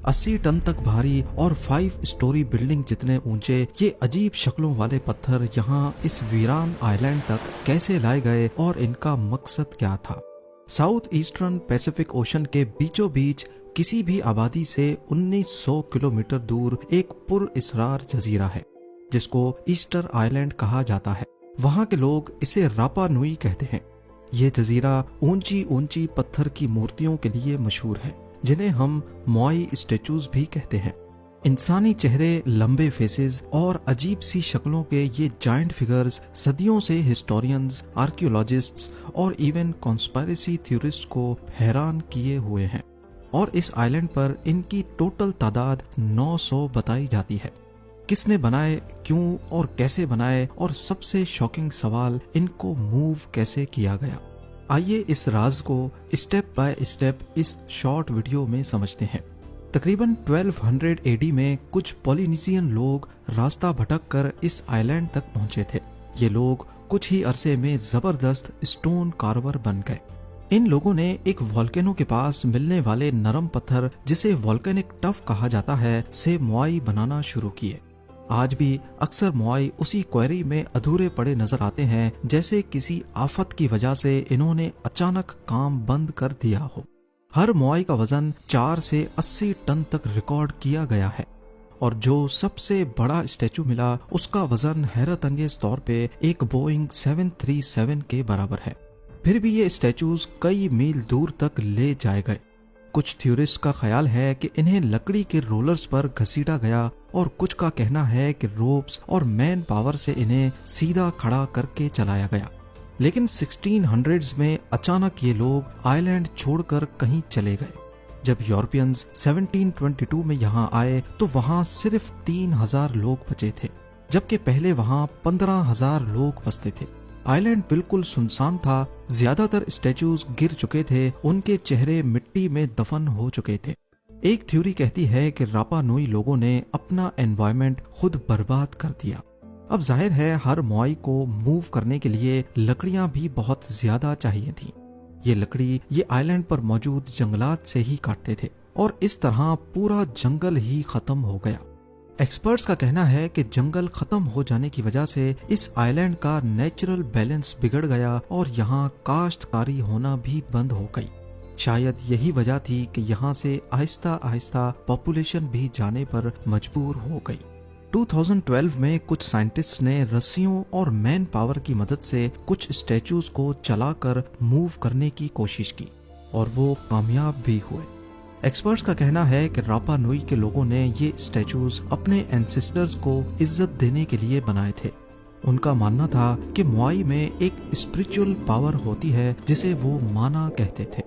80 ton तक भारी और 5 स्टोरी बिल्डिंग जितने ऊंचे ये अजीब शक्लों वाले पत्थर यहाँ इस वीरान आइलैंड तक कैसे लाए गए और इनका मकसद क्या था। साउथ ईस्टर्न पैसिफिक ओशन के बीचों बीच किसी भी आबादी से 1900 किलोमीटर दूर एक पुरअसरार जजीरा है जिसको ईस्टर आइलैंड कहा जाता है। वहाँ के लोग इसे रापा नुई कहते हैं। ये जजीरा ऊंची ऊंची पत्थर की मूर्तियों के लिए मशहूर है जिन्हें हम मोआई स्टेचूज भी कहते हैं। इंसानी चेहरे, लंबे फेसेस और अजीब सी शक्लों के ये जायंट फिगर्स सदियों से हिस्टोरियंस, आर्कियोलॉजिस्ट्स और इवन कॉन्स्पिरेसी थ्योरिस्ट को हैरान किए हुए हैं और इस आइलैंड पर इनकी टोटल तादाद 900 बताई जाती है। किसने बनाए, क्यों और कैसे बनाए, और सबसे शॉकिंग सवाल, इनको मूव कैसे किया गया। आइए इस राज को स्टेप बाय स्टेप इस शॉर्ट वीडियो में समझते हैं। तकरीबन 1200 एडी में कुछ पॉलिनेशियन लोग रास्ता भटक कर इस आइलैंड तक पहुंचे थे। ये लोग कुछ ही अरसे में जबरदस्त स्टोन कार्वर बन गए। इन लोगों ने एक वॉल्केनो के पास मिलने वाले नरम पत्थर, जिसे वॉल्केनिक टफ कहा जाता है, से मोआई बनाना शुरू किए। आज भी अक्सर मोआई उसी क्वेरी में अधूरे पड़े नजर आते हैं, जैसे किसी आफत की वजह से इन्होंने अचानक काम बंद कर दिया हो। हर मोआई का वजन 4 से 80 टन तक रिकॉर्ड किया गया है और जो सबसे बड़ा स्टैचू मिला उसका वजन हैरत अंगेज तौर पे एक बोइंग 737 के बराबर है। फिर भी ये स्टैचूज कई मील दूर तक ले जाए गए। कुछ थ्योरिस्ट का ख्याल है कि इन्हें लकड़ी के रोलर्स पर घसीटा गया और कुछ का कहना है कि रोप्स और मैन पावर से इन्हें सीधा खड़ा करके चलाया गया। लेकिन 1600s में अचानक ये लोग आइलैंड छोड़कर कहीं चले गए। जब यूरोपियंस 1722 में यहाँ आए तो वहाँ सिर्फ 3000 लोग बचे थे, जबकि पहले वहाँ 15,000 लोग बसते थे। आइलैंड बिल्कुल सुनसान था, ज्यादातर स्टैचूज गिर चुके थे, उनके चेहरे मिट्टी में दफन हो चुके थे। एक थ्योरी कहती है कि रापा नुई लोगों ने अपना एनवायरनमेंट खुद बर्बाद कर दिया। अब जाहिर है हर मोआई को मूव करने के लिए लकड़ियां भी बहुत ज्यादा चाहिए थी। ये लकड़ी ये आइलैंड पर मौजूद जंगलात से ही काटते थे और इस तरह पूरा जंगल ही खत्म हो गया। एक्सपर्ट्स का कहना है कि जंगल खत्म हो जाने की वजह से इस आइलैंड का नेचुरल बैलेंस बिगड़ गया और यहाँ काश्तकारी होना भी बंद हो गई। शायद यही वजह थी कि यहाँ से आहिस्ता आहिस्ता पॉपुलेशन भी जाने पर मजबूर हो गई। 2012 में कुछ साइंटिस्ट ने रस्सियों और मैन पावर की मदद से कुछ स्टैचूज को चलाकर मूव करने की कोशिश की और वो कामयाब भी हुए। एक्सपर्ट्स का कहना है कि रापा नुई के लोगों ने ये स्टैचूज अपने एंसेस्टर्स को इज्जत देने के लिए बनाए थे। उनका मानना था कि मोआई में एक स्पिरिचुअल पावर होती है जिसे वो माना कहते थे।